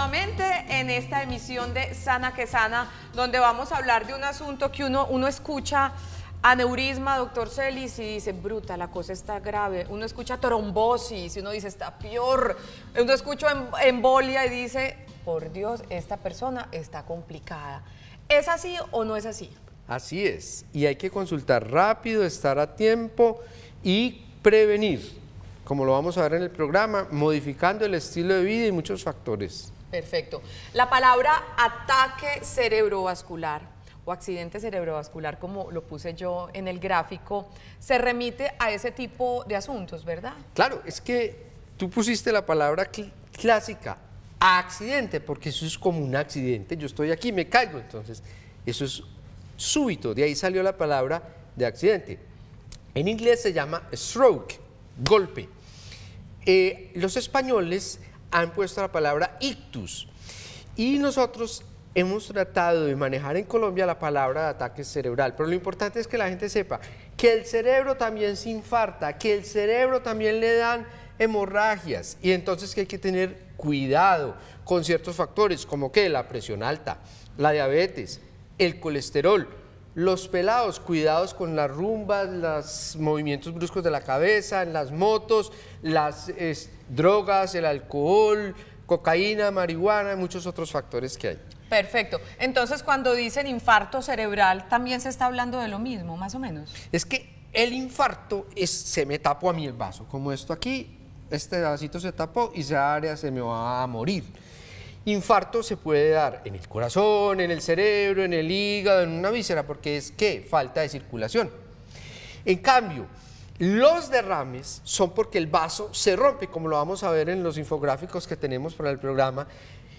nuevamente en esta emisión de Sana que Sana, donde vamos a hablar de un asunto que uno escucha aneurisma, doctor Celis, y dice, bruta, la cosa está grave. Uno escucha trombosis y uno dice, está peor. Uno escucha embolia y dice, por Dios, esta persona está complicada. ¿Es así o no es así? Así es, y hay que consultar rápido, estar a tiempo y prevenir, como lo vamos a ver en el programa, modificando el estilo de vida y muchos factores. Perfecto. La palabra ataque cerebrovascular o accidente cerebrovascular, como lo puse yo en el gráfico, se remite a ese tipo de asuntos, ¿verdad? Claro, es que tú pusiste la palabra clásica, accidente, porque eso es como un accidente, yo estoy aquí, me caigo, entonces eso es súbito, de ahí salió la palabra de accidente. En inglés se llama stroke, golpe. Los españoles han puesto la palabra ictus y nosotros hemos tratado de manejar en Colombia la palabra de ataque cerebral, pero lo importante es que la gente sepa que el cerebro también se infarta, que el cerebro también le dan hemorragias y entonces que hay que tener cuidado con ciertos factores como que la presión alta, la diabetes, el colesterol, los pelados, cuidados con las rumbas, los movimientos bruscos de la cabeza, en las motos, las drogas, el alcohol, cocaína, marihuana, muchos otros factores que hay. Perfecto. Entonces, cuando dicen infarto cerebral, ¿también se está hablando de lo mismo, más o menos? Es que el infarto se me tapó a mí el vaso, como esto aquí, este vasito se tapó y esa área se me va a morir. Infarto se puede dar en el corazón, en el cerebro, en el hígado, en una víscera, porque es que falta de circulación. En cambio, los derrames son porque el vaso se rompe, como lo vamos a ver en los infográficos que tenemos para el programa,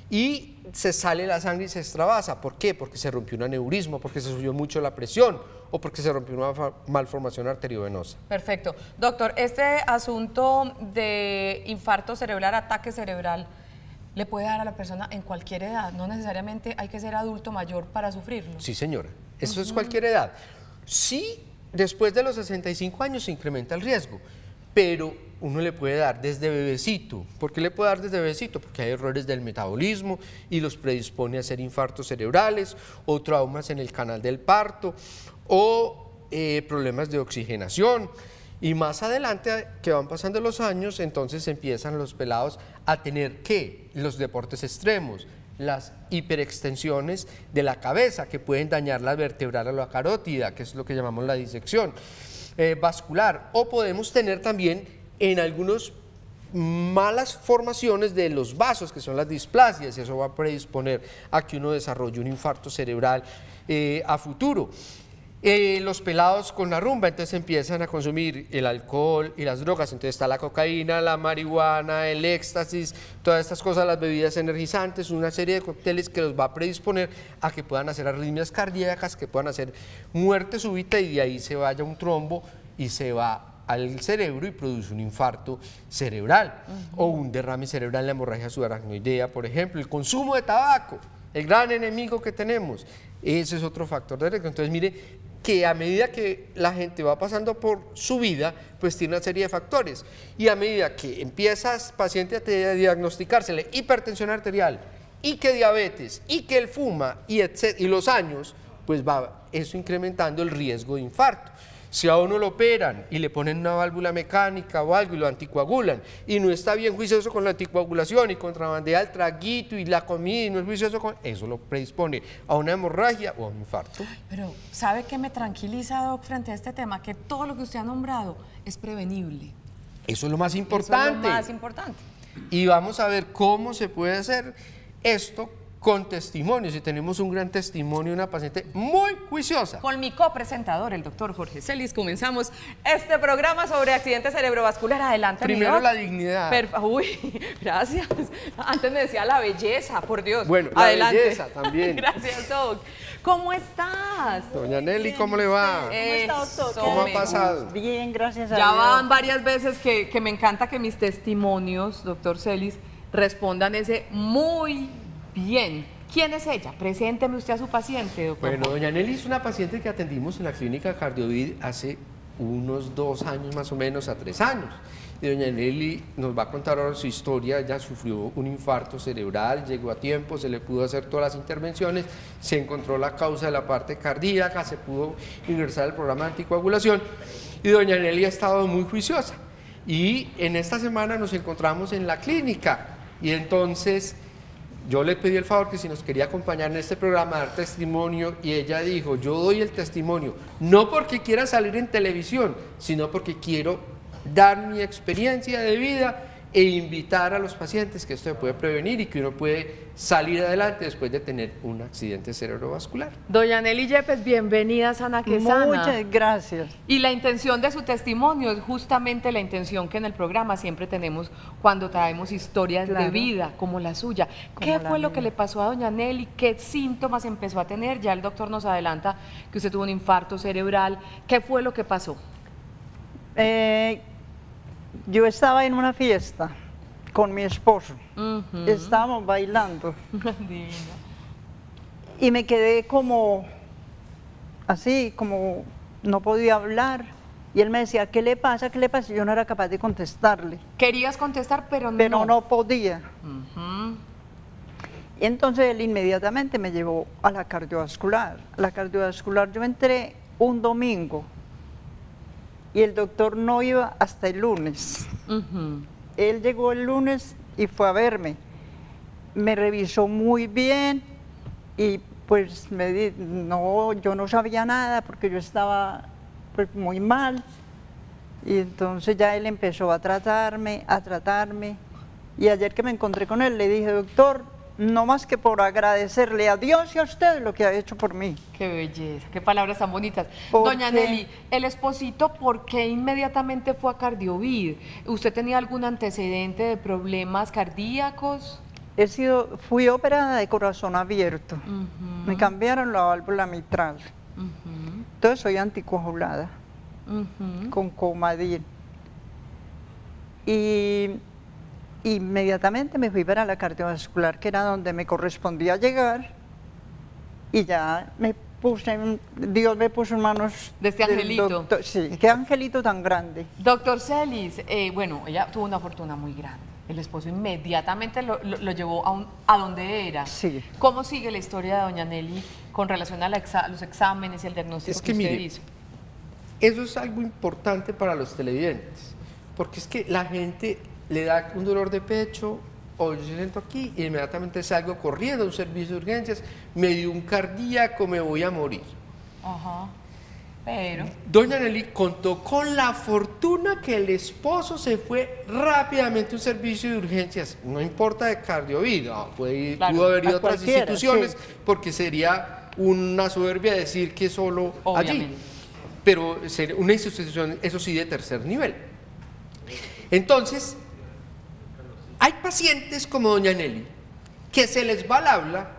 y se sale la sangre y se extravasa. ¿Por qué? Porque se rompió un aneurisma, porque se subió mucho la presión o porque se rompió una malformación arteriovenosa. Perfecto. Doctor, este asunto de infarto cerebral, ataque cerebral, ¿le puede dar a la persona en cualquier edad? No necesariamente hay que ser adulto mayor para sufrirlo. Sí, señora. Eso es cualquier edad. Sí, después de los 65 años se incrementa el riesgo, pero uno le puede dar desde bebecito. ¿Por qué le puede dar desde bebecito? Porque hay errores del metabolismo y los predispone a hacer infartos cerebrales o traumas en el canal del parto o problemas de oxigenación. Y más adelante, que van pasando los años, entonces empiezan los pelados a tener ¿qué? Los deportes extremos, las hiperextensiones de la cabeza que pueden dañar la vertebral o la carótida, que es lo que llamamos la disección vascular, o podemos tener también en algunos malas formaciones de los vasos, que son las displasias, y eso va a predisponer a que uno desarrolle un infarto cerebral a futuro. Los pelados con la rumba, entonces empiezan a consumir el alcohol y las drogas, entonces está la cocaína, la marihuana, el éxtasis, todas estas cosas, las bebidas energizantes, una serie de cócteles que los va a predisponer a que puedan hacer arritmias cardíacas, que puedan hacer muerte súbita y de ahí se vaya un trombo y se va al cerebro y produce un infarto cerebral o un derrame cerebral, la hemorragia subaracnoidea, por ejemplo. El consumo de tabaco, el gran enemigo que tenemos, ese es otro factor de riesgo. Entonces mire que a medida que la gente va pasando por su vida, pues tiene una serie de factores. Y a medida que empiezas paciente a diagnosticársele hipertensión arterial, y que diabetes, y que él fuma, y los años, pues va eso incrementando el riesgo de infarto. Si a uno lo operan y le ponen una válvula mecánica o algo y lo anticoagulan y no está bien juicioso con la anticoagulación y contrabandea el traguito y la comida y no es juicioso con eso, lo predispone a una hemorragia o a un infarto. Pero ¿sabe qué me tranquiliza, Doc, frente a este tema? Que todo lo que usted ha nombrado es prevenible. Eso es lo más importante. Eso es lo más importante. Y vamos a ver cómo se puede hacer esto con testimonios, y tenemos un gran testimonio de una paciente muy juiciosa. Con mi copresentador, el doctor Jorge Celis, comenzamos este programa sobre accidente cerebrovascular. Adelante, primero la dignidad. Uy, gracias. Antes me decía la belleza, por Dios. Bueno, adelante. La belleza también. Gracias, Doc. ¿Cómo estás? Doña Nelly, ¿cómo le va? ¿Cómo está, doctor? ¿Cómo ha pasado? Bien, gracias a Ya Dios. van varias veces que me encanta que mis testimonios, doctor Celis, respondan ese muy bien. ¿Quién es ella? Presénteme usted a su paciente, doctor. Bueno, doña Nelly es una paciente que atendimos en la clínica Cardiovid hace unos 2 años más o menos a 3 años. Y doña Nelly nos va a contar ahora su historia. Ella sufrió un infarto cerebral, llegó a tiempo, se le pudo hacer todas las intervenciones, se encontró la causa de la parte cardíaca, se pudo ingresar al programa de anticoagulación y doña Nelly ha estado muy juiciosa. Y en esta semana nos encontramos en la clínica y entonces yo le pedí el favor que si nos quería acompañar en este programa, dar testimonio, y ella dijo, yo doy el testimonio, no porque quiera salir en televisión, sino porque quiero dar mi experiencia de vida e invitar a los pacientes que esto se puede prevenir y que uno puede salir adelante después de tener un accidente cerebrovascular. Doña Nelly Yepes, bienvenida a Sana que Sana. Muchas gracias. Y la intención de su testimonio es justamente la intención que en el programa siempre tenemos cuando traemos historias de vida como la suya. ¿Qué fue lo que le pasó a doña Nelly? ¿Qué síntomas empezó a tener? Ya el doctor nos adelanta que usted tuvo un infarto cerebral. ¿Qué fue lo que pasó? Yo estaba en una fiesta con mi esposo, estábamos bailando y me quedé como así, como no podía hablar, y él me decía, ¿qué le pasa? ¿Qué le pasa? Yo no era capaz de contestarle. Querías contestar, pero no. Pero no podía. Y entonces él inmediatamente me llevó a la cardiovascular. La cardiovascular yo entré un domingo y el doctor no iba hasta el lunes. Él llegó el lunes y fue a verme. Me revisó muy bien y pues yo no sabía nada porque yo estaba pues muy mal. Y entonces ya él empezó a tratarme. Y ayer que me encontré con él le dije, doctor, no más que por agradecerle a Dios y a usted lo que ha hecho por mí. Qué belleza, qué palabras tan bonitas. Doña Nelly, el esposito, ¿por qué inmediatamente fue a Cardiovid? ¿Usted tenía algún antecedente de problemas cardíacos? Fui operada de corazón abierto. Me cambiaron la válvula mitral. Entonces soy anticoagulada con Coumadin. Y inmediatamente me fui para la cardiovascular, que era donde me correspondía llegar, y ya Dios me puso en manos de este angelito. Doctor, sí, qué angelito tan grande. Doctor Celis, bueno, ella tuvo una fortuna muy grande. El esposo inmediatamente lo llevó a donde era. Sí. ¿Cómo sigue la historia de doña Nelly con relación a los exámenes y el diagnóstico que usted hizo? Eso es algo importante para los televidentes, porque es que la gente le da un dolor de pecho, o yo siento aquí, y inmediatamente salgo corriendo a un servicio de urgencias, me dio un cardíaco, me voy a morir. Pero doña Nelly contó con la fortuna que el esposo se fue rápidamente a un servicio de urgencias, no importa de Cardiovid, pudo haber ido a otras instituciones, porque sería una soberbia decir que solo allí, pero una institución, eso sí, de tercer nivel. Entonces, hay pacientes como doña Nelly que se les va el habla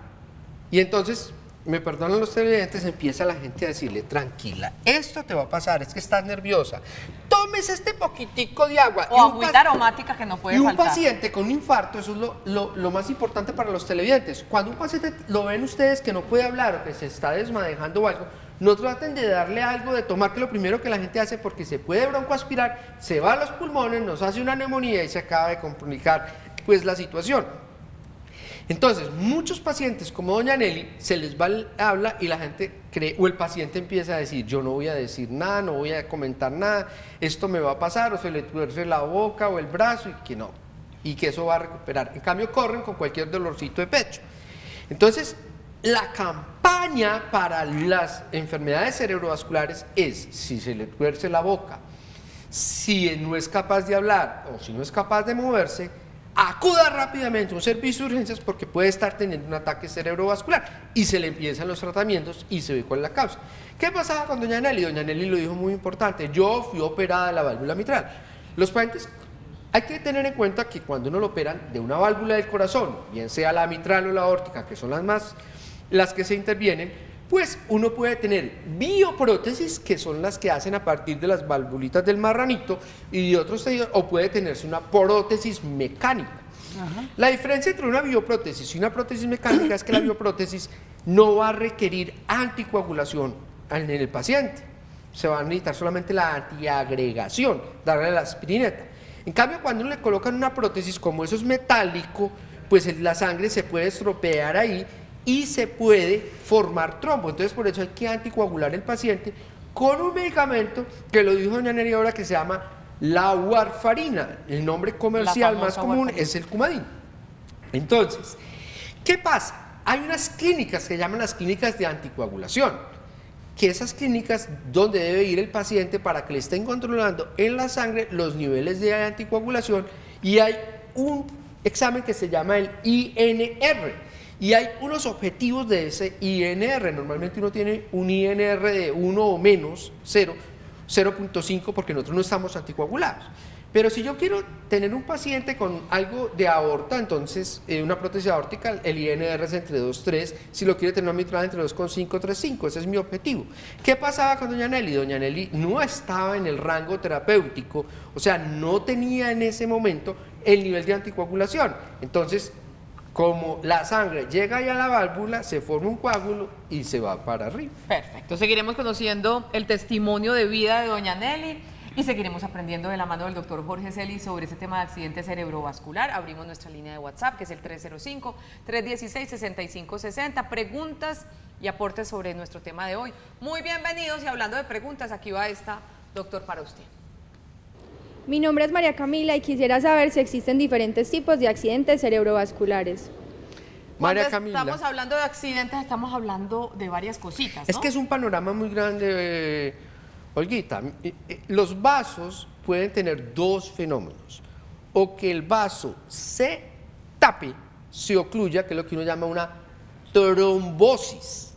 y entonces, me perdonan los televidentes, empieza la gente a decirle, tranquila, esto te va a pasar, es que estás nerviosa, tómese este poquitico de agua. O agüita aromática que no puede faltar. Y un paciente con un infarto, eso es lo más importante para los televidentes. Cuando un paciente lo ven ustedes que no puede hablar o que se está desmadejando o algo, no traten de darle algo de tomar, que lo primero que la gente hace, porque se puede broncoaspirar, se va a los pulmones, nos hace una neumonía y se acaba de complicar pues la situación. Entonces, muchos pacientes como doña Nelly se les va el habla y la gente cree, o el paciente empieza a decir, yo no voy a decir nada, no voy a comentar nada, esto me va a pasar, o se le tuerce la boca o el brazo, y que no, y que eso va a recuperar. En cambio, corren con cualquier dolorcito de pecho. Entonces, la campaña para las enfermedades cerebrovasculares es, si se le tuerce la boca, si no es capaz de hablar o si no es capaz de moverse, acuda rápidamente a un servicio de urgencias porque puede estar teniendo un ataque cerebrovascular y se le empiezan los tratamientos y se ve cuál es la causa. ¿Qué pasaba con doña Nelly? Doña Nelly lo dijo muy importante, yo fui operada de la válvula mitral. Los pacientes, hay que tener en cuenta que cuando uno lo operan de una válvula del corazón, bien sea la mitral o la aórtica, que son las que se intervienen, pues uno puede tener bioprótesis, que son las que hacen a partir de las valvulitas del marranito y de otros tejidos, o puede tenerse una prótesis mecánica. La diferencia entre una bioprótesis y una prótesis mecánica es que la bioprótesis no va a requerir anticoagulación en el paciente. se va a necesitar solamente la antiagregación, darle la aspirineta. En cambio, cuando uno le colocan una prótesis, como eso es metálico, pues la sangre se puede estropear ahí y se puede formar trombo. Entonces, por eso hay que anticoagular el paciente con un medicamento que lo dijo doña Nelly ahora, que se llama la warfarina. El nombre comercial más común es el Coumadin. Entonces, ¿qué pasa? Hay unas clínicas que llaman las clínicas de anticoagulación, que esas clínicas donde debe ir el paciente para que le estén controlando en la sangre los niveles de anticoagulación, y hay un examen que se llama el INR, y hay unos objetivos de ese INR. Normalmente uno tiene un INR de 1 o menos, 0.5, porque nosotros no estamos anticoagulados. Pero si yo quiero tener un paciente con algo de aorta, entonces una prótesis aórtica, el INR es entre 2,3, si lo quiere tener una mitral entre 2,5, 3,5, ese es mi objetivo. ¿Qué pasaba con doña Nelly? Doña Nelly no estaba en el rango terapéutico, o sea, no tenía en ese momento el nivel de anticoagulación. Entonces, como la sangre llega ya a la válvula, se forma un coágulo y se va para arriba. Perfecto, seguiremos conociendo el testimonio de vida de doña Nelly y seguiremos aprendiendo de la mano del doctor Jorge Celis sobre ese tema de accidente cerebrovascular. Abrimos nuestra línea de WhatsApp, que es el 305-316-6560. Preguntas y aportes sobre nuestro tema de hoy. Muy bienvenidos, y hablando de preguntas, aquí va esta, doctor, para usted. Mi nombre es María Camila y quisiera saber si existen diferentes tipos de accidentes cerebrovasculares. María Cuando Camila, estamos hablando de accidentes, estamos hablando de varias cositas, ¿no? es que es un panorama muy grande, Olguita. Los vasos pueden tener dos fenómenos: o que el vaso se tape, se ocluya, que es lo que uno llama una trombosis,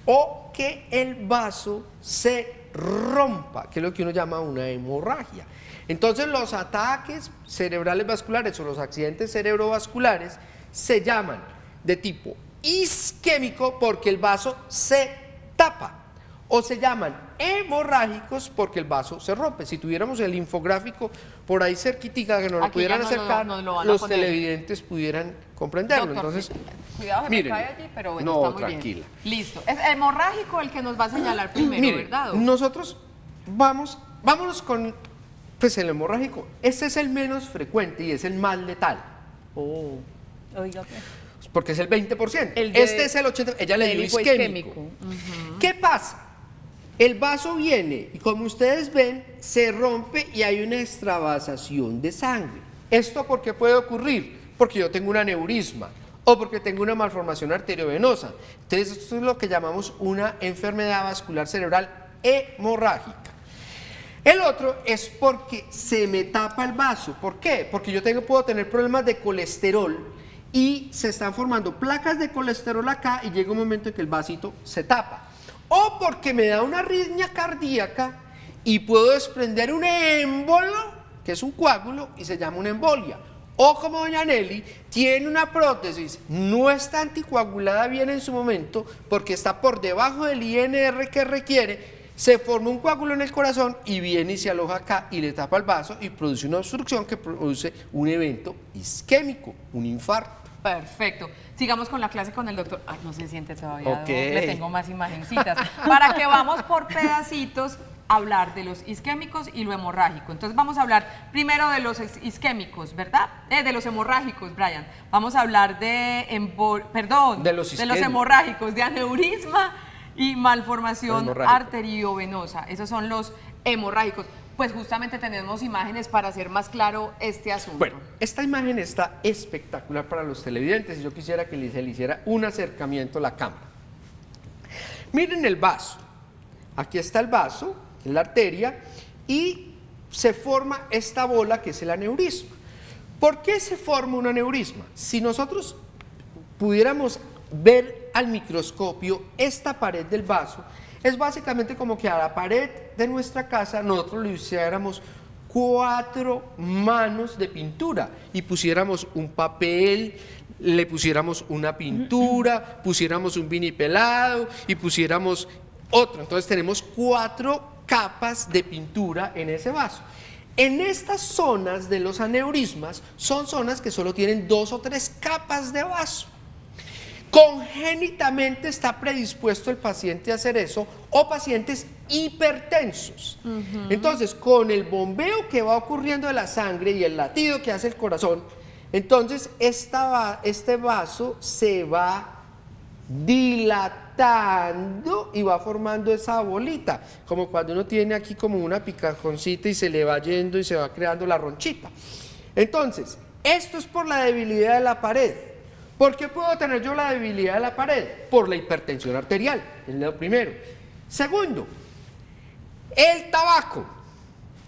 o que el vaso se rompa, que es lo que uno llama una hemorragia. Entonces, los ataques cerebrales vasculares o los accidentes cerebrovasculares se llaman de tipo isquémico porque el vaso se tapa, o se llaman hemorrágicos porque el vaso se rompe. Si tuviéramos el infográfico por ahí cerquitica que nos lo Aquí pudieran ya acercar, nos lo van a los poner. televidentes pudieran comprenderlo. Doctor, Entonces, cuidado, se miren, me cae allí, pero bueno, no, está muy tranquila. bien. Listo. Es hemorrágico el que nos va a señalar primero, Miren, ¿verdad? nosotros vámonos con pues el hemorrágico. Este es el menos frecuente y es el más letal. Oiga, Porque es el 20%. El de- Este es el 80%. Ella le dio isquémico. ¿Qué pasa? El vaso viene y, como ustedes ven, se rompe y hay una extravasación de sangre. ¿Esto por qué puede ocurrir? Porque yo tengo un aneurisma o porque tengo una malformación arteriovenosa. Entonces, esto es lo que llamamos una enfermedad vascular cerebral hemorrágica. El otro es porque se me tapa el vaso. ¿Por qué? Porque yo puedo tener problemas de colesterol y se están formando placas de colesterol acá y llega un momento en que el vasito se tapa. O porque me da una arritmia cardíaca y puedo desprender un émbolo, que es un coágulo, y se llama una embolia. O como doña Nelly tiene una prótesis, no está anticoagulada bien en su momento porque está por debajo del INR que requiere, se forma un coágulo en el corazón y viene y se aloja acá y le tapa el vaso y produce una obstrucción que produce un evento isquémico, un infarto. Perfecto. Sigamos con la clase con el doctor. Ay, no se siente todavía. Ok. Le tengo más imagencitas. Para que vamos por pedacitos a hablar de los isquémicos y lo hemorrágico. Entonces vamos a hablar primero de los isquémicos, ¿verdad? De los hemorrágicos, Brian. Vamos a hablar de los hemorrágicos, de aneurisma y malformación arteriovenosa. Esos son los hemorrágicos. Pues justamente tenemos imágenes para hacer más claro este asunto. Bueno, esta imagen está espectacular para los televidentes y yo quisiera que se le hiciera un acercamiento a la cámara. Miren el vaso. Aquí está el vaso, que es la arteria, y se forma esta bola que es el aneurisma. ¿Por qué se forma un aneurisma? Si nosotros pudiéramos ver al microscopio esta pared del vaso, es básicamente como que a la pared de nuestra casa nosotros le hiciéramos 4 manos de pintura y pusiéramos un papel, le pusiéramos una pintura, pusiéramos un vinipelado y pusiéramos otro. Entonces tenemos 4 capas de pintura en ese vaso. En estas zonas de los aneurismas son zonas que solo tienen 2 o 3 capas de vaso. Congénitamente está predispuesto el paciente a hacer eso, o pacientes hipertensos. Entonces, con el bombeo que va ocurriendo de la sangre y el latido que hace el corazón, entonces este vaso se va dilatando y va formando esa bolita, como cuando uno tiene aquí como una picajoncita y se le va yendo y se va creando la ronchita. Entonces, esto es por la debilidad de la pared. ¿Por qué puedo tener yo la debilidad de la pared? Por la hipertensión arterial, es lo primero. Segundo, el tabaco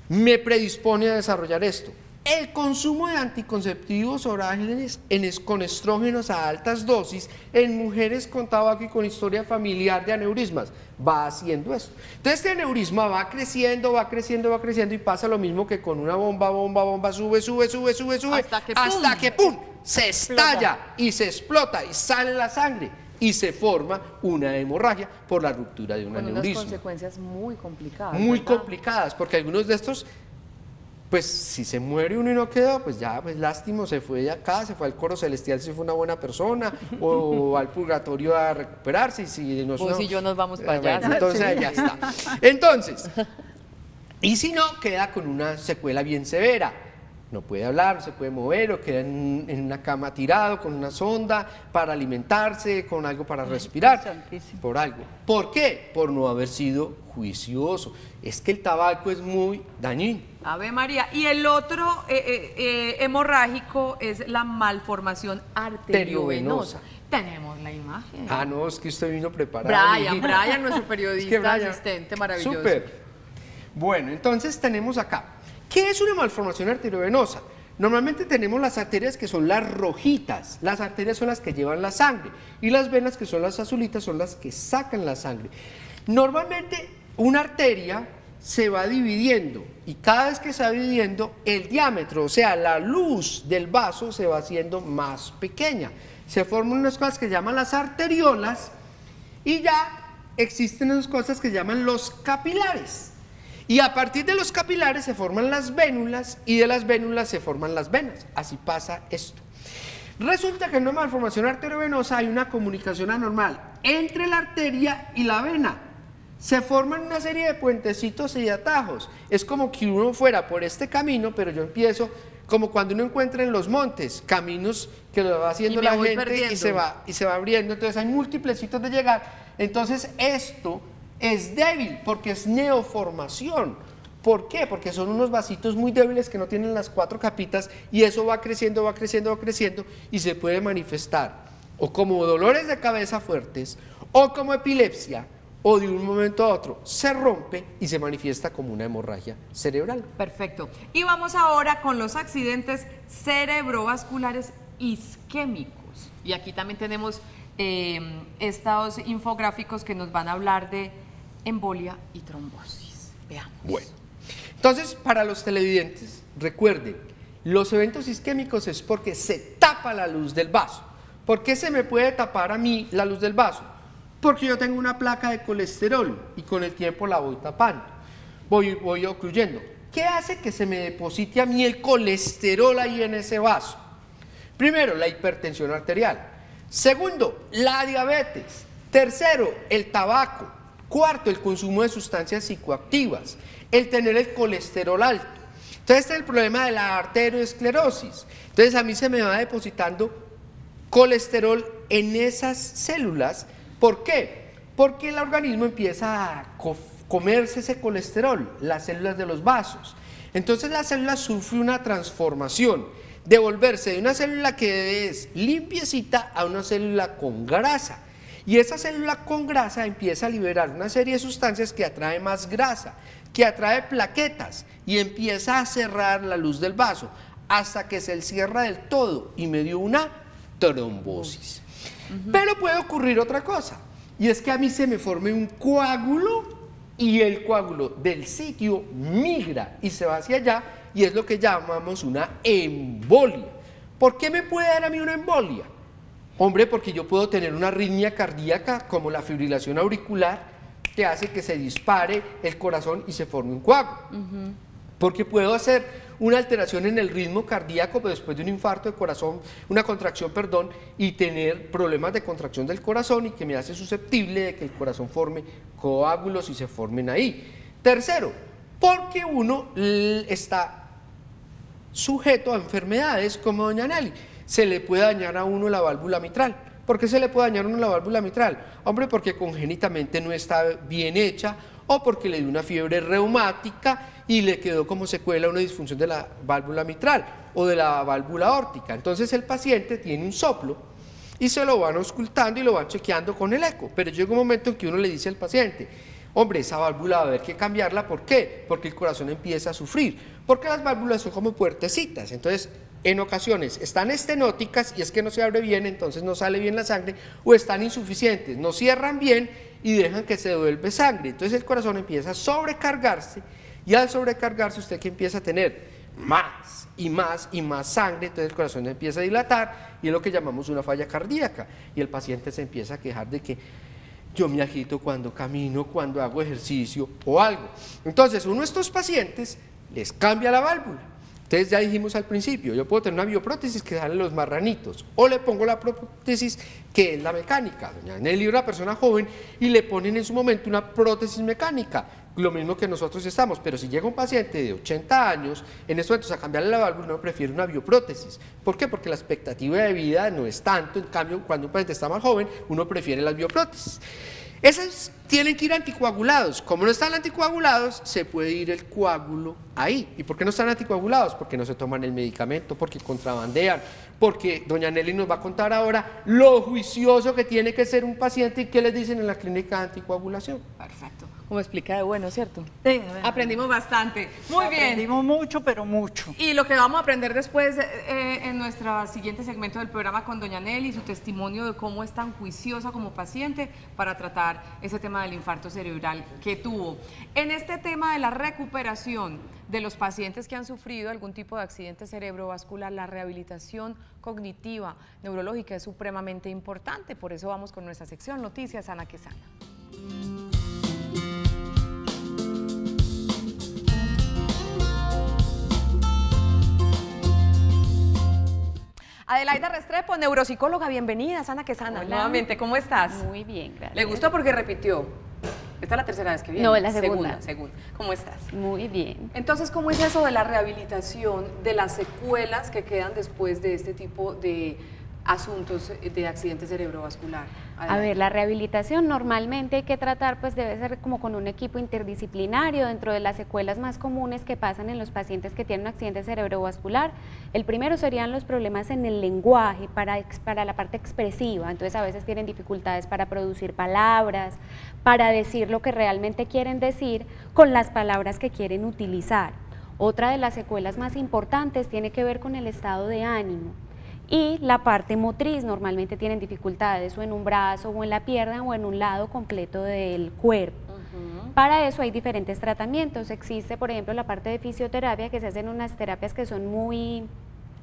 me predispone a desarrollar esto. El consumo de anticonceptivos orales con estrógenos a altas dosis en mujeres con tabaco y con historia familiar de aneurismas va haciendo esto. Entonces este aneurisma va creciendo, va creciendo, va creciendo y pasa lo mismo que con una bomba, sube, hasta que ¡pum! Se estalla y se explota y sale la sangre y se forma una hemorragia por la ruptura de un aneurisma. Con unas consecuencias muy complicadas. Muy ¿verdad? complicadas, porque algunos de estos, pues si se muere uno y no quedó, pues ya, pues lástima, se fue de acá, se fue al coro celestial si fue una buena persona, o al purgatorio a recuperarse, y si no, Vos y yo nos vamos para allá. bueno, entonces ya está. Entonces, y si no, queda con una secuela bien severa. No puede hablar, no se puede mover, o queda en una cama tirado con una sonda para alimentarse, con algo para respirar, santísimo. por algo. ¿Por qué? Por no haber sido juicioso. Es que el tabaco es muy dañino. Ave María. Y el otro hemorrágico es la malformación arteriovenosa. Tenemos la imagen. Ah, no, es que usted vino preparado. Brian, nuestro Es periodista, que Brian, asistente maravilloso. súper. Bueno, entonces tenemos acá. ¿Qué es una malformación arteriovenosa? Normalmente tenemos las arterias que son las rojitas, las arterias son las que llevan la sangre, y las venas que son las azulitas son las que sacan la sangre. Normalmente una arteria se va dividiendo, y cada vez que se va dividiendo, el diámetro, o sea, la luz del vaso se va haciendo más pequeña. Se forman unas cosas que llaman las arteriolas, y ya existen unas cosas que llaman los capilares. Y a partir de los capilares se forman las vénulas, y de las vénulas se forman las venas. Así pasa esto. Resulta que en una malformación arteriovenosa hay una comunicación anormal entre la arteria y la vena. Se forman una serie de puentecitos y atajos. Es como que uno fuera por este camino, pero yo empiezo como cuando uno encuentra en los montes caminos que lo va haciendo la gente y se va abriendo. Entonces hay múltiples sitios de llegar. Entonces esto es débil porque es neoformación. ¿Por qué? Porque son unos vasitos muy débiles que no tienen las 4 capitas, y eso va creciendo, va creciendo, va creciendo, y se puede manifestar o como dolores de cabeza fuertes, o como epilepsia, o de un momento a otro se rompe y se manifiesta como una hemorragia cerebral. Perfecto. Y vamos ahora con los accidentes cerebrovasculares isquémicos. Y aquí también tenemos estos infográficos que nos van a hablar de embolia y trombosis. Veamos. Bueno, entonces para los televidentes, recuerden, los eventos isquémicos es porque se tapa la luz del vaso. ¿Por qué se me puede tapar a mí la luz del vaso? Porque yo tengo una placa de colesterol y con el tiempo la voy tapando, voy ocluyendo. ¿Qué hace que se me deposite a mí el colesterol ahí en ese vaso? Primero, la hipertensión arterial. Segundo, la diabetes. Tercero, el tabaco. Cuarto, el consumo de sustancias psicoactivas. El tener el colesterol alto. Entonces, este es el problema de la arteriosclerosis. Entonces, a mí se me va depositando colesterol en esas células. ¿Por qué? Porque el organismo empieza a comerse ese colesterol, las células de los vasos. Entonces la célula sufre una transformación, de volverse de una célula que es limpiecita a una célula con grasa. Y esa célula con grasa empieza a liberar una serie de sustancias que atrae más grasa, que atrae plaquetas, y empieza a cerrar la luz del vaso hasta que se cierra del todo y me dio una trombosis. Pero puede ocurrir otra cosa, y es que a mí se me forme un coágulo, y el coágulo del sitio migra y se va hacia allá, y es lo que llamamos una embolia. ¿Por qué me puede dar a mí una embolia? Hombre, porque yo puedo tener una arritmia cardíaca como la fibrilación auricular, que hace que se dispare el corazón y se forme un coágulo. Porque puedo hacer una alteración en el ritmo cardíaco después de un infarto de corazón, una contracción, perdón, y tener problemas de contracción del corazón y que me hace susceptible de que el corazón forme coágulos y se formen ahí. Tercero, porque uno está sujeto a enfermedades como doña Nelly. Se le puede dañar a uno la válvula mitral. ¿Por qué se le puede dañar a uno la válvula mitral? Hombre, porque congénitamente no está bien hecha o porque le dio una fiebre reumática y le quedó como secuela una disfunción de la válvula mitral o de la válvula aórtica. Entonces el paciente tiene un soplo y se lo van auscultando y lo van chequeando con el eco. Pero llega un momento en que uno le dice al paciente, hombre, esa válvula va a haber que cambiarla. ¿Por qué? Porque el corazón empieza a sufrir. Porque las válvulas son como puertecitas. Entonces, en ocasiones están estenóticas y es que no se abre bien, entonces no sale bien la sangre, o están insuficientes, no cierran bien y dejan que se devuelve sangre. Entonces el corazón empieza a sobrecargarse y al sobrecargarse usted que empieza a tener más y más y más sangre, entonces el corazón empieza a dilatar y es lo que llamamos una falla cardíaca y el paciente se empieza a quejar de que yo me agito cuando camino, cuando hago ejercicio o algo. Entonces uno de estos pacientes les cambia la válvula. Entonces ya dijimos al principio, yo puedo tener una bioprótesis que salen los marranitos o le pongo la prótesis que es la mecánica. Doña Nelly era una persona joven y le ponen en su momento una prótesis mecánica, lo mismo que nosotros estamos, pero si llega un paciente de 80 años, en estos momentos a cambiarle la válvula uno prefiere una bioprótesis. ¿Por qué? Porque la expectativa de vida no es tanto, en cambio cuando un paciente está más joven uno prefiere las bioprótesis. Esas tienen que ir anticoagulados. Como no están anticoagulados, se puede ir el coágulo ahí. ¿Y por qué no están anticoagulados? Porque no se toman el medicamento, porque contrabandean, porque doña Nelly nos va a contar ahora lo juicioso que tiene que ser un paciente y qué les dicen en la clínica de anticoagulación. Perfecto. Como explica de bueno, ¿cierto? Sí, Aprendimos bastante. Muy bien. aprendimos mucho, pero mucho. Y lo que vamos a aprender después en nuestro siguiente segmento del programa con doña Nelly, su testimonio de cómo es tan juiciosa como paciente para tratar ese tema del infarto cerebral que tuvo. En este tema de la recuperación de los pacientes que han sufrido algún tipo de accidente cerebrovascular, la rehabilitación cognitiva, neurológica es supremamente importante. Por eso vamos con nuestra sección Noticias Sana que Sana. Adelaida Restrepo, neuropsicóloga, bienvenida, Sana que Sana. Hola. Nuevamente, ¿cómo estás? Muy bien, gracias. ¿Le gustó porque repitió? Esta es la tercera vez que viene. No, es la segunda. Segunda. ¿Cómo estás? Muy bien. Entonces, ¿cómo es eso de la rehabilitación, de las secuelas que quedan después de este tipo de asuntos de accidente cerebrovascular? A ver, la rehabilitación normalmente hay que tratar, pues debe ser como con un equipo interdisciplinario. Dentro de las secuelas más comunes que pasan en los pacientes que tienen un accidente cerebrovascular, el primero serían los problemas en el lenguaje para la parte expresiva. Entonces a veces tienen dificultades para producir palabras, para decir lo que realmente quieren decir con las palabras que quieren utilizar. Otra de las secuelas más importantes tiene que ver con el estado de ánimo. Y la parte motriz, normalmente tienen dificultades o en un brazo o en la pierna o en un lado completo del cuerpo. Para eso hay diferentes tratamientos. Existe, por ejemplo, la parte de fisioterapia, que se hacen unas terapias que son muy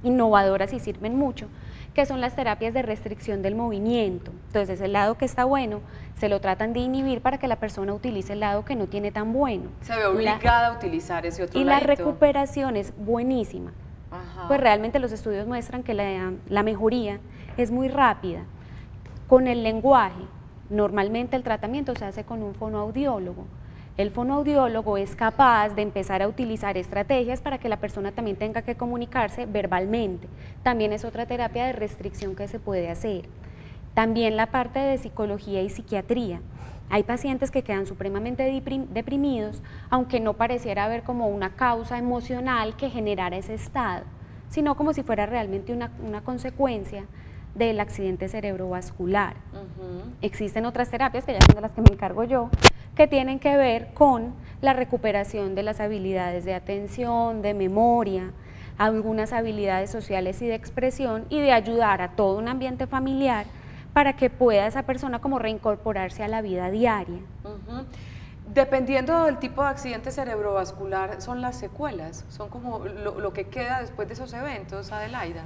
innovadoras y sirven mucho, que son las terapias de restricción del movimiento. Entonces, el lado que está bueno, se lo tratan de inhibir para que la persona utilice el lado que no tiene tan bueno. Se ve obligada a utilizar ese otro lado. Y ladito. la recuperación es buenísima. Ajá. Pues realmente los estudios muestran que la mejoría es muy rápida. Con el lenguaje, normalmente el tratamiento se hace con un fonoaudiólogo. El fonoaudiólogo es capaz de empezar a utilizar estrategias para que la persona también tenga que comunicarse verbalmente. También es otra terapia de restricción que se puede hacer. También la parte de psicología y psiquiatría. Hay pacientes que quedan supremamente deprimidos, aunque no pareciera haber como una causa emocional que generara ese estado, sino como si fuera realmente una consecuencia del accidente cerebrovascular. Existen otras terapias, que ya son de las que me encargo yo, que tienen que ver con la recuperación de las habilidades de atención, de memoria, algunas habilidades sociales y de expresión, y de ayudar a todo un ambiente familiar para que pueda esa persona como reincorporarse a la vida diaria. Dependiendo del tipo de accidente cerebrovascular, son las secuelas, son como lo que queda después de esos eventos, Adelaida.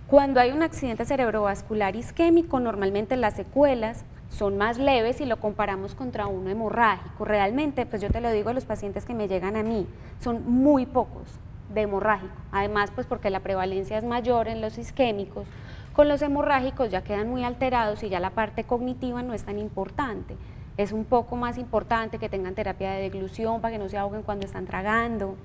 Cuando hay un accidente cerebrovascular isquémico, normalmente las secuelas son más leves si lo comparamos contra uno hemorrágico. Realmente, pues yo te lo digo a los pacientes que me llegan a mí, son muy pocos de hemorrágico. Además, pues porque la prevalencia es mayor en los isquémicos, con los hemorrágicos ya quedan muy alterados y ya la parte cognitiva no es tan importante. Es un poco más importante que tengan terapia de deglución para que no se ahoguen cuando están tragando.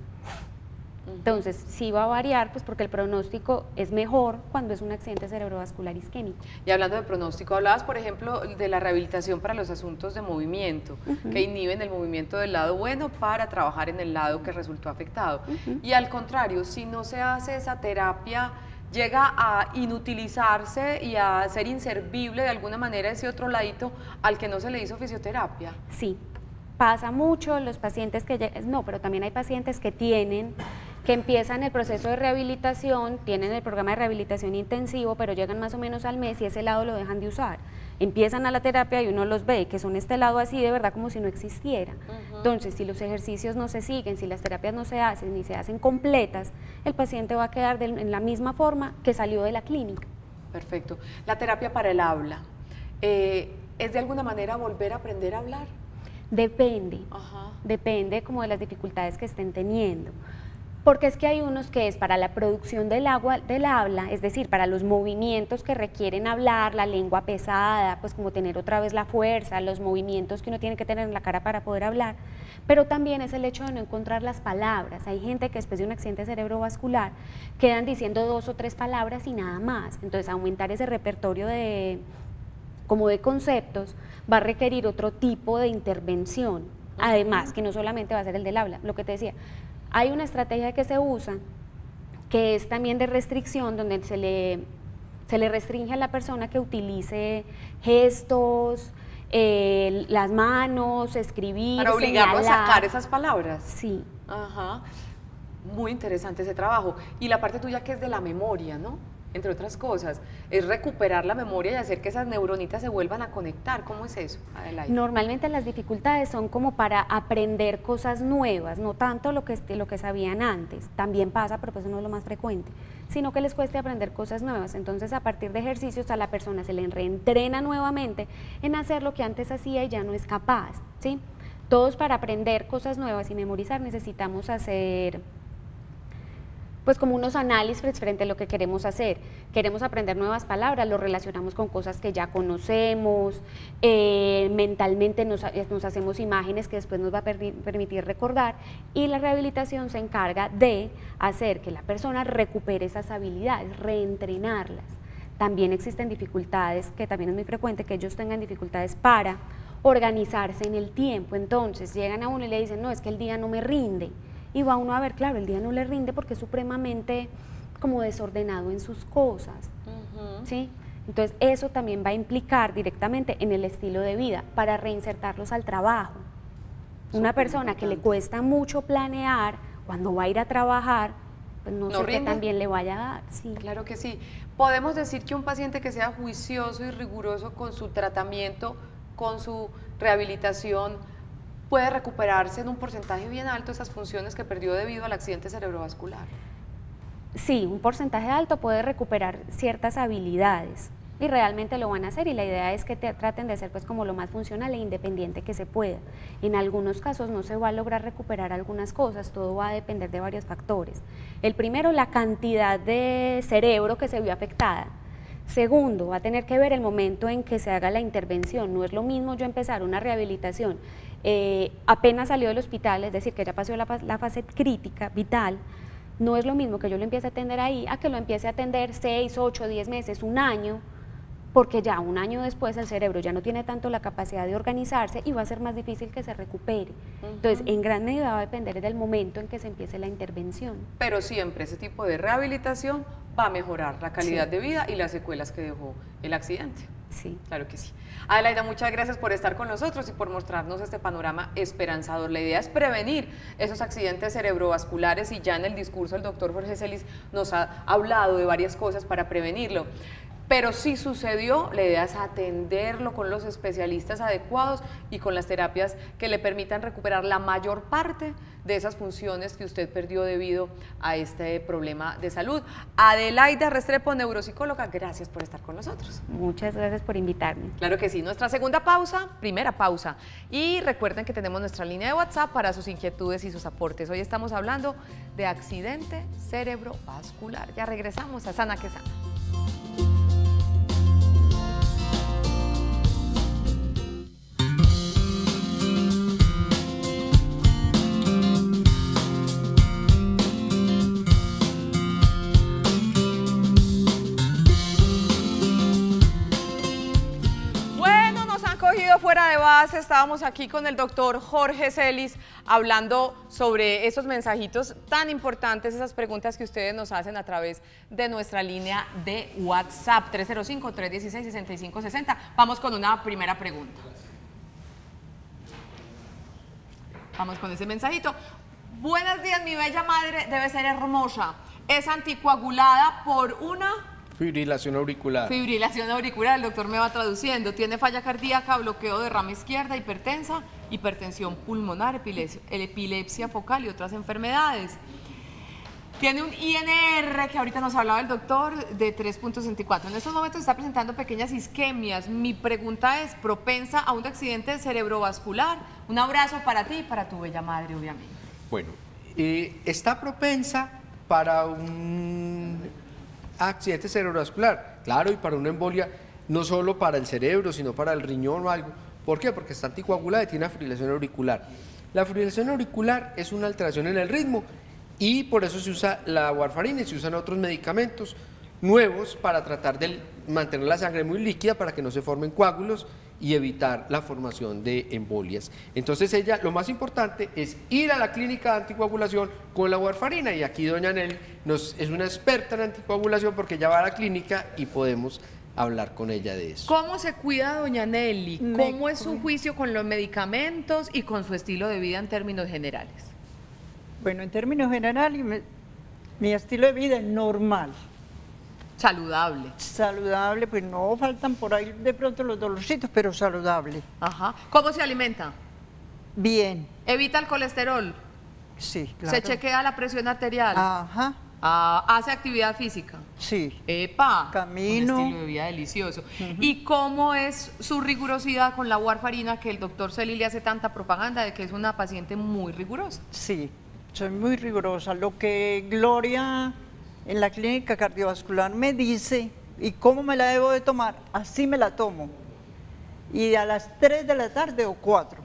Entonces, sí va a variar, pues porque el pronóstico es mejor cuando es un accidente cerebrovascular isquémico. Y hablando de pronóstico, hablabas, por ejemplo, de la rehabilitación para los asuntos de movimiento, que inhiben el movimiento del lado bueno para trabajar en el lado que resultó afectado. Y al contrario, si no se hace esa terapia, llega a inutilizarse y a ser inservible de alguna manera ese otro ladito al que no se le hizo fisioterapia. Sí, pasa mucho, los pacientes que llegan, no, pero también hay pacientes que empiezan el proceso de rehabilitación, tienen el programa de rehabilitación intensivo, pero llegan más o menos al mes y ese lado lo dejan de usar. Empiezan a la terapia y uno los ve, que son este lado así de verdad como si no existiera. Entonces, si los ejercicios no se siguen, si las terapias no se hacen ni se hacen completas, el paciente va a quedar en la misma forma que salió de la clínica. Perfecto. La terapia para el habla, ¿es de alguna manera volver a aprender a hablar? Depende, depende como de las dificultades que estén teniendo. Porque es que hay unos que es para la producción del habla, es decir, para los movimientos que requieren hablar, la lengua pesada, pues como tener otra vez la fuerza, los movimientos que uno tiene que tener en la cara para poder hablar, pero también es el hecho de no encontrar las palabras. Hay gente que después de un accidente cerebrovascular quedan diciendo 2 o 3 palabras y nada más, entonces aumentar ese repertorio de conceptos va a requerir otro tipo de intervención, además que no solamente va a ser el del habla, lo que te decía. Hay una estrategia que se usa, que es también de restricción, donde se le restringe a la persona que utilice gestos, las manos, escribir, para obligarlo señalar. a sacar esas palabras. Sí. Ajá. Muy interesante ese trabajo. Y la parte tuya que es de la memoria, ¿no? Entre otras cosas, es recuperar la memoria y hacer que esas neuronitas se vuelvan a conectar. ¿Cómo es eso, Adelaida? Normalmente las dificultades son como para aprender cosas nuevas, no tanto lo que sabían antes, también pasa, pero pues eso no es lo más frecuente, sino que les cueste aprender cosas nuevas. Entonces, a partir de ejercicios a la persona se le reentrena nuevamente en hacer lo que antes hacía y ya no es capaz, ¿sí? Todos para aprender cosas nuevas y memorizar necesitamos hacer pues como unos análisis frente a lo que queremos hacer. Queremos aprender nuevas palabras, lo relacionamos con cosas que ya conocemos, mentalmente nos hacemos imágenes que después nos va a permitir recordar, y la rehabilitación se encarga de hacer que la persona recupere esas habilidades, reentrenarlas. También existen dificultades, que también es muy frecuente que ellos tengan dificultades para organizarse en el tiempo. Entonces llegan a uno y le dicen, no, es que el día no me rinde. Y va uno a ver, claro, el día no le rinde porque es supremamente como desordenado en sus cosas, ¿sí? Entonces eso también va a implicar directamente en el estilo de vida para reinsertarlos al trabajo. Una persona que le cuesta mucho planear, cuando va a ir a trabajar, pues no sé qué también le vaya a dar. Sí. Claro que sí. Podemos decir que un paciente que sea juicioso y riguroso con su tratamiento, con su rehabilitación, puede recuperarse en un porcentaje bien alto esas funciones que perdió debido al accidente cerebrovascular. Sí, un porcentaje alto puede recuperar ciertas habilidades y realmente lo van a hacer, y la idea es que traten de ser pues como lo más funcional e independiente que se pueda. En algunos casos no se va a lograr recuperar algunas cosas, todo va a depender de varios factores. El primero, la cantidad de cerebro que se vio afectada. Segundo, va a tener que ver el momento en que se haga la intervención. No es lo mismo yo empezar una rehabilitación apenas salió del hospital, es decir, que ya pasó la fase crítica, vital. No es lo mismo que yo lo empiece a atender ahí a que lo empiece a atender 6, 8, 10 meses, un año, porque ya un año después el cerebro ya no tiene tanto la capacidad de organizarse y va a ser más difícil que se recupere. Entonces, en gran medida va a depender del momento en que se empiece la intervención. Pero siempre ese tipo de rehabilitación va a mejorar la calidad de vida y las secuelas que dejó el accidente. Sí. Claro que sí. Adelaida, muchas gracias por estar con nosotros y por mostrarnos este panorama esperanzador. La idea es prevenir esos accidentes cerebrovasculares, y ya en el discurso el doctor Jorge Celis nos ha hablado de varias cosas para prevenirlo. pero si sucedió, la idea es atenderlo con los especialistas adecuados y con las terapias que le permitan recuperar la mayor parte de esas funciones que usted perdió debido a este problema de salud. Adelaida Restrepo, neuropsicóloga, gracias por estar con nosotros. Muchas gracias por invitarme. Claro que sí, nuestra segunda pausa, primera pausa. Y recuerden que tenemos nuestra línea de WhatsApp para sus inquietudes y sus aportes. Hoy estamos hablando de accidente cerebrovascular. Ya regresamos a Sana que Sana. Fuera de base, estábamos aquí con el doctor Jorge Celis hablando sobre esos mensajitos tan importantes, esas preguntas que ustedes nos hacen a través de nuestra línea de WhatsApp 305-316-6560. Vamos con una primera pregunta. Vamos con ese mensajito. Buenos días, mi bella madre debe ser hermosa. Es anticoagulada por una... Fibrilación auricular. Fibrilación auricular, el doctor me va traduciendo. Tiene falla cardíaca, bloqueo de rama izquierda, hipertensa, hipertensión pulmonar, epilepsia focal y otras enfermedades. Tiene un INR, que ahorita nos hablaba el doctor, de 3.64. En estos momentos está presentando pequeñas isquemias. Mi pregunta es, ¿propensa a un accidente cerebrovascular? Un abrazo para ti y para tu bella madre, obviamente. Bueno, está propensa para un accidente cerebrovascular, claro, y para una embolia, no solo para el cerebro, sino para el riñón o algo. ¿Por qué? Porque está anticoagulada y tiene una fibrilación auricular. La fibrilación auricular es una alteración en el ritmo y por eso se usa la warfarina y se usan otros medicamentos nuevos para tratar de mantener la sangre muy líquida para que no se formen coágulos y evitar la formación de embolias. Entonces ella, lo más importante es ir a la clínica de anticoagulación con la warfarina y aquí doña Nelly es una experta en anticoagulación porque ella va a la clínica y podemos hablar con ella de eso. ¿Cómo se cuida doña Nelly? ¿Cómo es su juicio con los medicamentos y con su estilo de vida en términos generales? Bueno, en términos generales, mi estilo de vida es normal. Saludable. Saludable, pues no faltan por ahí de pronto los dolorcitos, pero saludable. Ajá. ¿Cómo se alimenta? Bien. ¿Evita el colesterol? Sí, claro. ¿Se chequea la presión arterial? Ajá. ¿Hace actividad física? Sí. ¡Epa! Camino. Un estilo de vida delicioso. ¿Y cómo es su rigurosidad con la warfarina, que el doctor Celis le hace tanta propaganda de que es una paciente muy rigurosa? Sí, soy muy rigurosa. Lo que Gloria en la clínica cardiovascular me dice y cómo me la debo de tomar, así me la tomo. Y a las 3 de la tarde o 4.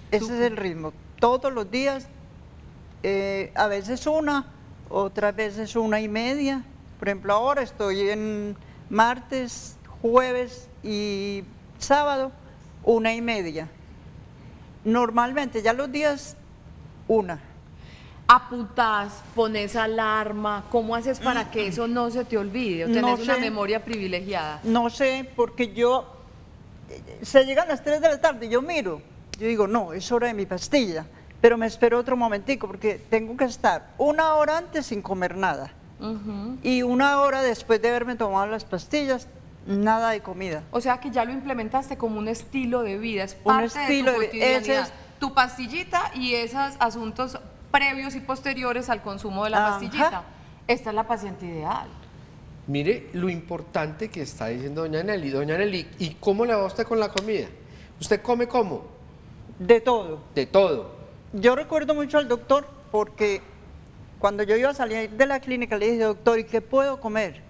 Ese es el ritmo. Todos los días, a veces una, otras veces 1:30. Por ejemplo, ahora estoy en martes, jueves y sábado, 1:30. Normalmente ya los días, 1. ¿Apuntás, pones alarma? ¿Cómo haces para que eso no se te olvide? ¿O tenés una memoria privilegiada? No sé, porque se llegan las 3 de la tarde, yo miro, yo digo, no, es hora de mi pastilla, pero me espero otro momentico porque tengo que estar 1 hora antes sin comer nada y 1 hora después de haberme tomado las pastillas, nada de comida. O sea que ya lo implementaste como un estilo de vida, es parte de tu cotidianidad. Tu pastillita y esos asuntos previos y posteriores al consumo de la pastillita. Esta es la paciente ideal. Mire lo importante que está diciendo doña Nelly. Doña Nelly, ¿y cómo le va usted con la comida? ¿Usted come cómo? De todo. De todo. Yo recuerdo mucho al doctor porque cuando yo iba a salir de la clínica le dije, doctor, ¿y qué puedo comer?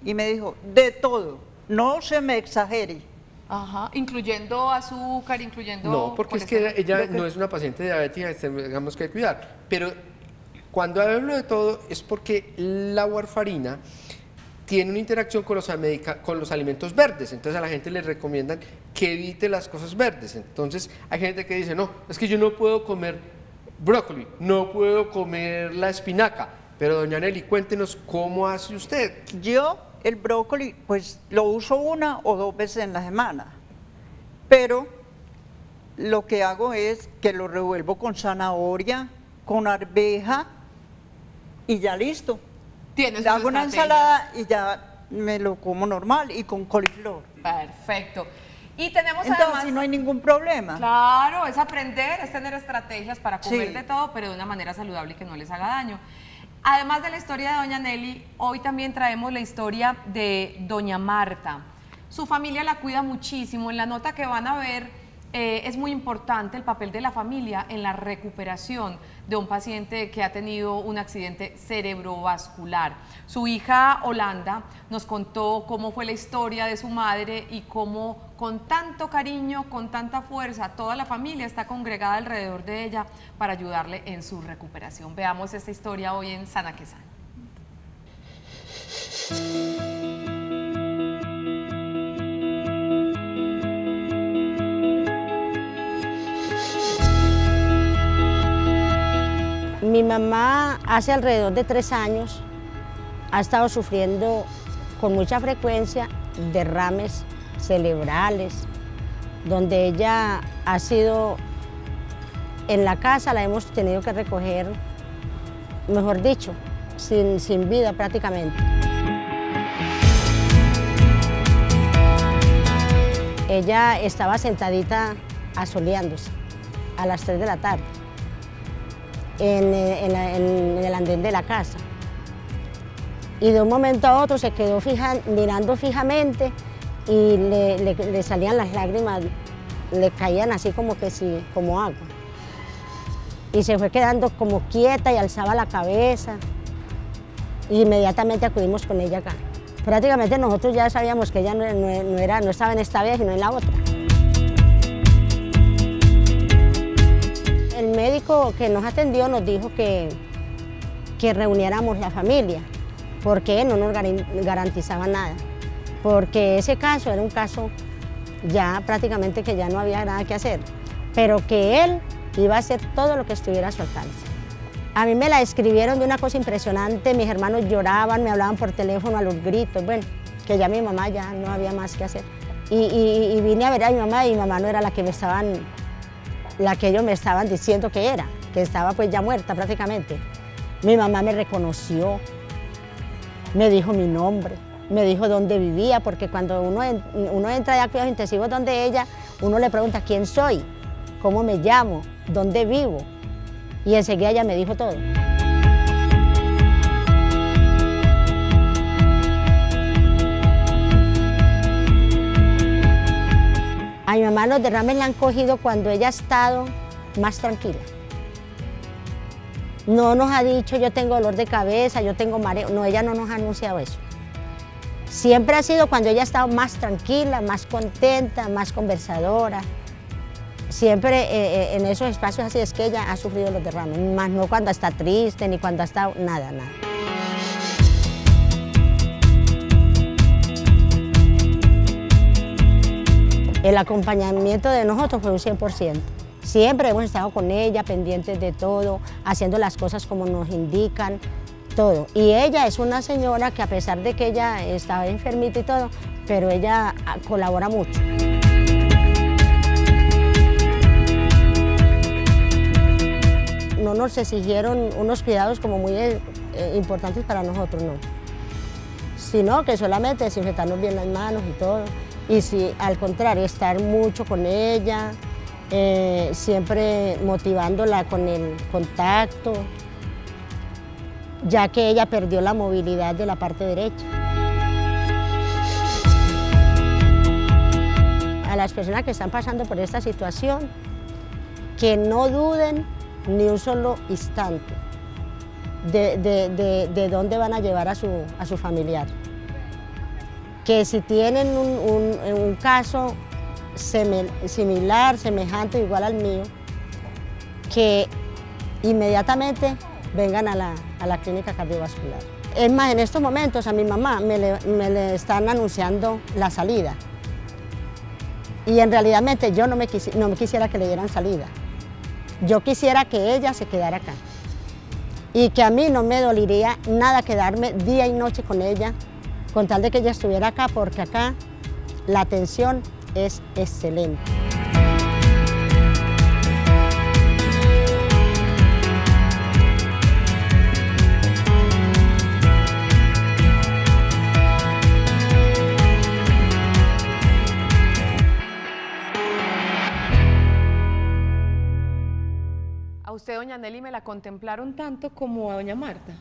Y me dijo, de todo, no se me exagere. Ajá, incluyendo azúcar, incluyendo... No, porque es que ella no es una paciente diabética, tenemos que cuidar. Pero cuando hablo de todo es porque la warfarina tiene una interacción con los alimentos verdes. Entonces a la gente le recomiendan que evite las cosas verdes. Entonces hay gente que dice, no, es que yo no puedo comer brócoli, no puedo comer la espinaca. Pero doña Nelly, cuéntenos cómo hace usted. Yo el brócoli, pues lo uso 1 o 2 veces en la semana, pero lo que hago es que lo revuelvo con zanahoria, con arveja y ya listo. Tienes hago una ensalada y ya me lo como normal y con coliflor. Perfecto. Y tenemos Entonces además... no hay ningún problema. Claro, es aprender, es tener estrategias para comer Sí. de todo, pero de una manera saludable y que no les haga daño. Además de la historia de doña Nelly, hoy también traemos la historia de doña Marta. Su familia la cuida muchísimo. En la nota que van a ver es muy importante el papel de la familia en la recuperación de un paciente que ha tenido un accidente cerebrovascular. Su hija Holanda nos contó cómo fue la historia de su madre y cómo con tanto cariño, con tanta fuerza, toda la familia está congregada alrededor de ella para ayudarle en su recuperación. Veamos esta historia hoy en Sana que Sana. Mi mamá hace alrededor de 3 años ha estado sufriendo con mucha frecuencia derrames cerebrales, donde ella ha sido, en la casa la hemos tenido que recoger, mejor dicho, sin vida prácticamente. Ella estaba sentadita asoleándose a las 3 de la tarde. En el andén de la casa. Y de un momento a otro se quedó mirando fijamente y le salían las lágrimas, le caían así como que sí, como agua. Y se fue quedando como quieta y alzaba la cabeza. Y inmediatamente acudimos con ella acá. Prácticamente nosotros ya sabíamos que ella no estaba en esta vida, sino en la otra. El médico que nos atendió nos dijo que reuniéramos la familia, porque él no nos garantizaba nada, porque ese caso era un caso ya prácticamente que ya no había nada que hacer, pero que él iba a hacer todo lo que estuviera a su alcance. A mí me la describieron de una cosa impresionante, mis hermanos lloraban, me hablaban por teléfono a los gritos, bueno, que ya mi mamá ya no había más que hacer. Y vine a ver a mi mamá no era la que ellos me estaban diciendo que era, que estaba pues ya muerta prácticamente. Mi mamá me reconoció, me dijo mi nombre, me dijo dónde vivía, porque cuando uno entra a cuidados intensivos donde ella, uno le pregunta quién soy, cómo me llamo, dónde vivo, y enseguida ella me dijo todo. A mi mamá los derrames la han cogido cuando ella ha estado más tranquila. No nos ha dicho yo tengo dolor de cabeza, yo tengo mareo, no, ella no nos ha anunciado eso. Siempre ha sido cuando ella ha estado más tranquila, más contenta, más conversadora. Siempre en esos espacios así es que ella ha sufrido los derrames, más no cuando está triste ni cuando ha estado nada. El acompañamiento de nosotros fue un 100%. Siempre hemos estado con ella, pendientes de todo, haciendo las cosas como nos indican, todo. Y ella es una señora que a pesar de que ella estaba enfermita y todo, pero ella colabora mucho. No nos exigieron unos cuidados como muy importantes para nosotros, no. Sino que solamente desinfectarnos bien las manos y todo. Y sí, al contrario, estar mucho con ella, siempre motivándola con el contacto, ya que ella perdió la movilidad de la parte derecha. A las personas que están pasando por esta situación, que no duden ni un solo instante de dónde van a llevar a su familiar. Que si tienen un caso similar, semejante, igual al mío, que inmediatamente vengan a la clínica cardiovascular. Es más, en estos momentos a mi mamá me le están anunciando la salida. Y en realidad yo no me quisiera que le dieran salida. Yo quisiera que ella se quedara acá. Y que a mí no me dolería nada quedarme día y noche con ella, con tal de que ella estuviera acá, porque acá la atención es excelente. doña Nelly me la contemplaron tanto como a doña Marta.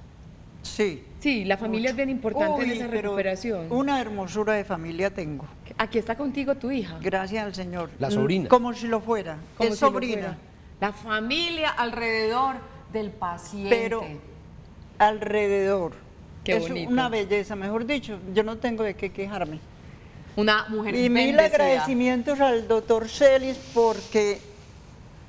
Sí. Sí, la familia es bien importante en Uy, esa pero recuperación. una hermosura de familia tengo. Aquí está contigo tu hija. Gracias al Señor. La sobrina. Como si lo fuera. Como Es si lo sobrina. fuera. La familia alrededor del paciente. Pero alrededor. Qué es bonito. una belleza, mejor dicho, yo no tengo de qué quejarme. Una mujer Y mil bendecida. agradecimientos al doctor Celis porque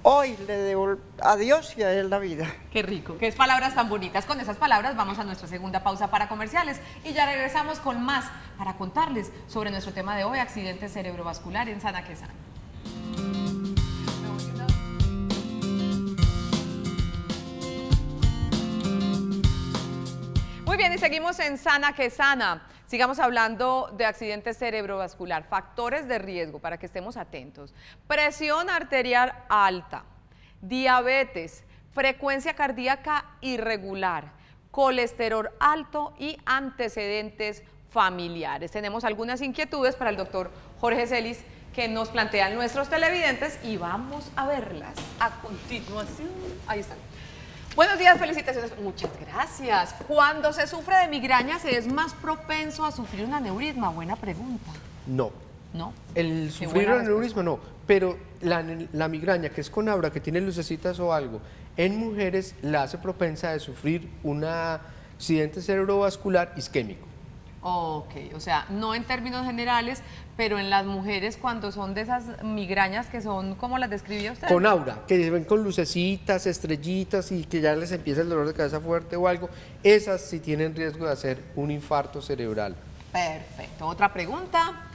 hoy le debo a Dios y a él la vida. Qué rico, qué palabras tan bonitas. Con esas palabras vamos a nuestra segunda pausa para comerciales y ya regresamos con más para contarles sobre nuestro tema de hoy, accidente cerebrovascular en Sana que Sana. Muy bien, y seguimos en Sana que Sana. Sigamos hablando de accidente cerebrovascular, factores de riesgo para que estemos atentos. Presión arterial alta, diabetes, frecuencia cardíaca irregular, colesterol alto y antecedentes familiares. Tenemos algunas inquietudes para el doctor Jorge Celis que nos plantean nuestros televidentes y vamos a verlas a continuación. Ahí están. Buenos días, felicitaciones. Muchas gracias. Cuando se sufre de migraña, ¿se es más propenso a sufrir un aneurisma? Buena pregunta. No. ¿No? El Qué sufrir buena un aneurisma no, pero la migraña que es con aura, que tiene lucecitas o algo, en mujeres la hace propensa de sufrir un accidente cerebrovascular isquémico. Ok, o sea, no en términos generales, pero en las mujeres cuando son de esas migrañas que son como las describía usted. Con aura, que se ven con lucecitas, estrellitas y que ya les empieza el dolor de cabeza fuerte o algo, esas sí tienen riesgo de hacer un infarto cerebral. Perfecto. Otra pregunta.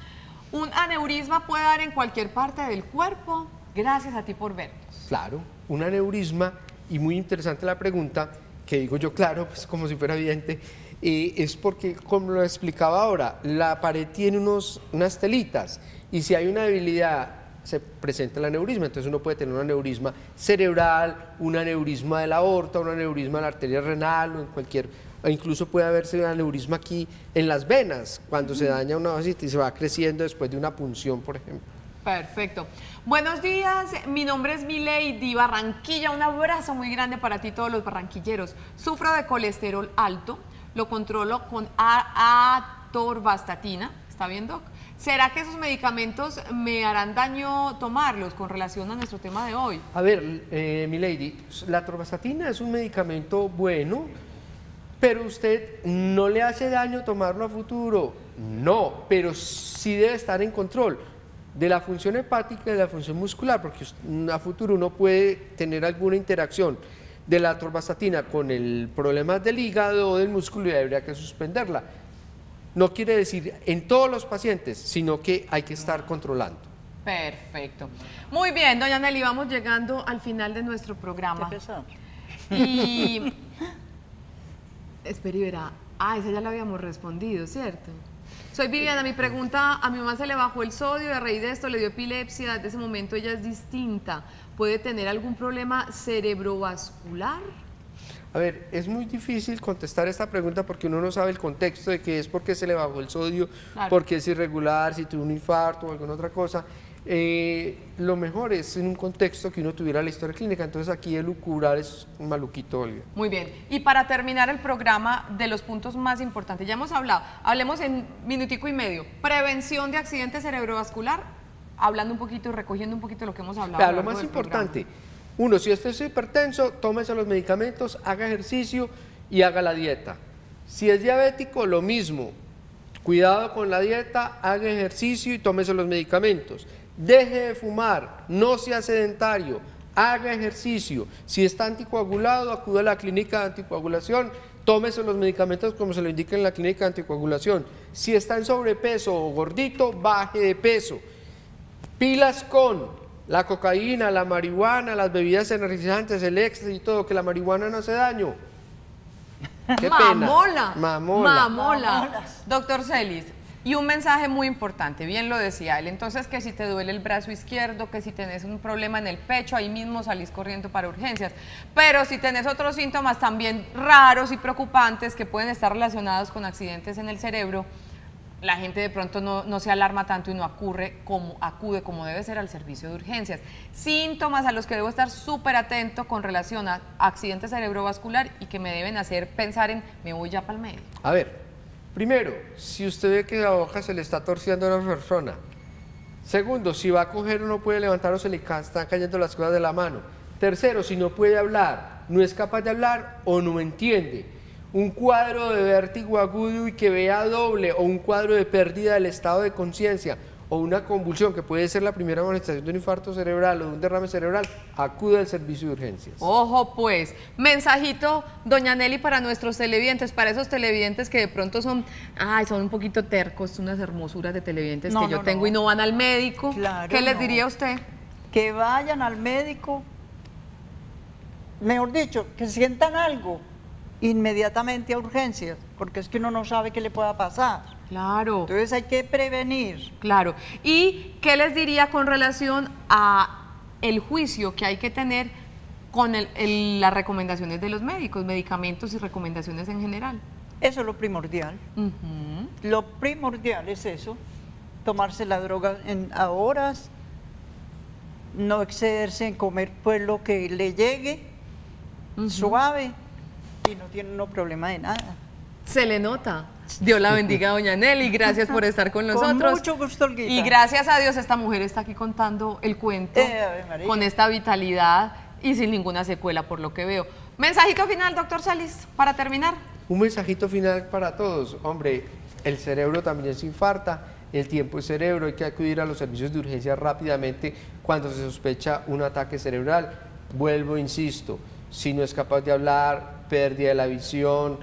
¿Un aneurisma puede dar en cualquier parte del cuerpo? Gracias a ti por vernos. Claro, un aneurisma, y muy interesante la pregunta, que digo yo claro, pues como si fuera evidente, es porque, como lo explicaba ahora, la pared tiene unas telitas y si hay una debilidad se presenta el aneurisma, entonces uno puede tener un aneurisma cerebral, un aneurisma de la aorta, un aneurisma de la arteria renal o incluso puede haberse un aneurisma aquí en las venas cuando se daña una vasita y se va creciendo después de una punción, por ejemplo. Perfecto. Buenos días, mi nombre es Milady Barranquilla, un abrazo muy grande para ti todos los barranquilleros. Sufro de colesterol alto, lo controlo con atorvastatina, ¿está bien, doc? ¿Será que esos medicamentos me harán daño tomarlos con relación a nuestro tema de hoy? A ver, Milady, la atorvastatina es un medicamento bueno, pero usted no le hace daño tomarlo a futuro. No, pero sí debe estar en control de la función hepática y de la función muscular, porque a futuro uno puede tener alguna interacción de la atorvastatina con el problema del hígado o del músculo y habría que suspenderla. No quiere decir en todos los pacientes, sino que hay que estar controlando. Perfecto. Muy bien, doña Nelly, vamos llegando al final de nuestro programa. Qué pesado. Y... espera y verá. Ah, esa ya la habíamos respondido, ¿cierto? Soy Viviana, mi pregunta, a mi mamá se le bajó el sodio y a raíz de esto le dio epilepsia, desde ese momento ella es distinta. ¿Puede tener algún problema cerebrovascular? A ver, es muy difícil contestar esta pregunta porque uno no sabe el contexto de que es porque se le bajó el sodio, Claro. porque es irregular, si tuvo un infarto o alguna otra cosa. Lo mejor es en un contexto que uno tuviera la historia clínica, entonces aquí elucubrar es un maluquito, Olga. Muy bien. Y para terminar el programa, de los puntos más importantes, ya hemos hablado, hablemos en minutico y medio, prevención de accidente cerebrovascular, hablando un poquito y recogiendo un poquito lo que hemos hablado. Claro, a lo largo más del programa. importante, uno, si usted es hipertenso, tómese los medicamentos, haga ejercicio y haga la dieta. Si es diabético, lo mismo, cuidado con la dieta, haga ejercicio y tómese los medicamentos. Deje de fumar, no sea sedentario, haga ejercicio. Si está anticoagulado, acuda a la clínica de anticoagulación, tómese los medicamentos como se lo indica en la clínica de anticoagulación. Si está en sobrepeso o gordito, baje de peso. Pilas con la cocaína, la marihuana, las bebidas energizantes, el éxtasis y todo, que la marihuana no hace daño. Qué pena. Mamola. Mamola. Mamola. Doctor Celis, y un mensaje muy importante, bien lo decía él, entonces que si te duele el brazo izquierdo, que si tenés un problema en el pecho, ahí mismo salís corriendo para urgencias, pero si tenés otros síntomas también raros y preocupantes que pueden estar relacionados con accidentes en el cerebro, la gente de pronto no se alarma tanto y no acude como debe ser al servicio de urgencias. Síntomas a los que debo estar súper atento con relación a accidente cerebrovascular y que me deben hacer pensar en, me voy ya para el médico. A ver, primero, si usted ve que la hoja se le está torciendo a una persona. Segundo, si va a coger o no puede levantar o se le están cayendo las cosas de la mano. Tercero, si no puede hablar, no es capaz de hablar o no entiende. Un cuadro de vértigo agudo y que vea doble, o un cuadro de pérdida del estado de conciencia, o una convulsión, que puede ser la primera manifestación de un infarto cerebral o de un derrame cerebral, acude al servicio de urgencias. Ojo pues, mensajito, doña Nelly, para nuestros televidentes, para esos televidentes que de pronto son un poquito tercos, unas hermosuras de televidentes que yo tengo y no van al médico. Claro, ¿Qué les diría a usted? Que vayan al médico, mejor dicho, que sientan algo, inmediatamente a urgencias, porque es que uno no sabe qué le pueda pasar. Claro. Entonces hay que prevenir. Claro. ¿Y qué les diría con relación a el juicio que hay que tener con las recomendaciones de los médicos, medicamentos y recomendaciones en general? Eso es lo primordial. Lo primordial es eso, tomarse la droga a horas, no excederse en comer pues lo que le llegue, suave, y no tiene problema de nada. Se le nota. Dios la bendiga, doña Nelly. Gracias por estar con nosotros. Con mucho gusto, Olguita. Y gracias a Dios esta mujer está aquí contando el cuento con esta vitalidad y sin ninguna secuela, por lo que veo. Mensajito final, doctor Celis, para terminar. Un mensajito final para todos. Hombre, el cerebro también se infarta, el tiempo es cerebro, hay que acudir a los servicios de urgencia rápidamente cuando se sospecha un ataque cerebral. Vuelvo, insisto, si no es capaz de hablar, pérdida de la visión,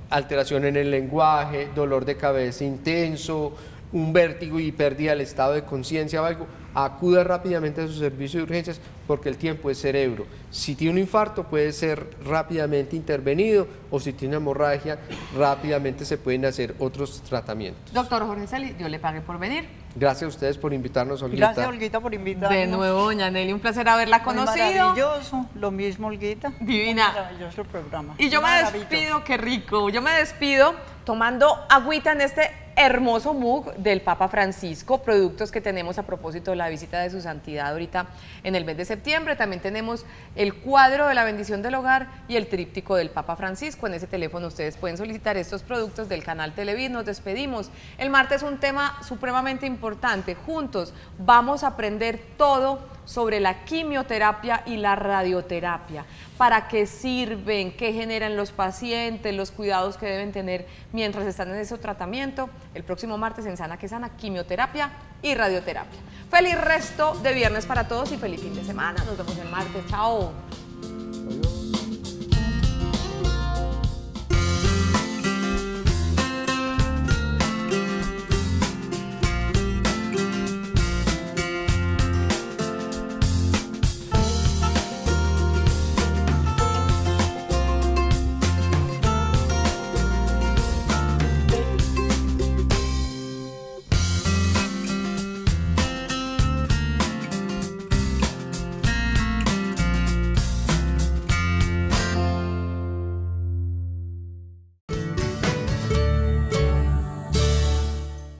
alteración en el lenguaje, dolor de cabeza intenso, un vértigo y pérdida del estado de conciencia o algo, acuda rápidamente a su servicio de urgencias porque el tiempo es cerebro. Si tiene un infarto puede ser rápidamente intervenido o si tiene una hemorragia rápidamente se pueden hacer otros tratamientos. Doctor Jorge Celis, Dios le pague por venir. Gracias a ustedes por invitarnos, Olguita. Gracias, Olguita, por invitarnos. De nuevo, doña Nelly, un placer haberla conocido. Maravilloso, lo mismo, Olguita. Divina. Un maravilloso programa. Y yo me despido, qué rico, yo me despido tomando agüita en este hermoso mug del Papa Francisco, productos que tenemos a propósito de la visita de su santidad ahorita en el mes de septiembre. También tenemos el cuadro de la bendición del hogar y el tríptico del Papa Francisco. En ese teléfono ustedes pueden solicitar estos productos del canal Televid. Nos despedimos. El martes un tema supremamente importante. Juntos vamos a aprender todo sobre la quimioterapia y la radioterapia, para qué sirven, qué generan los pacientes, los cuidados que deben tener mientras están en ese tratamiento. El próximo martes en Sana que Sana, quimioterapia y radioterapia. Feliz resto de viernes para todos y feliz fin de semana. Nos vemos el martes. Chao.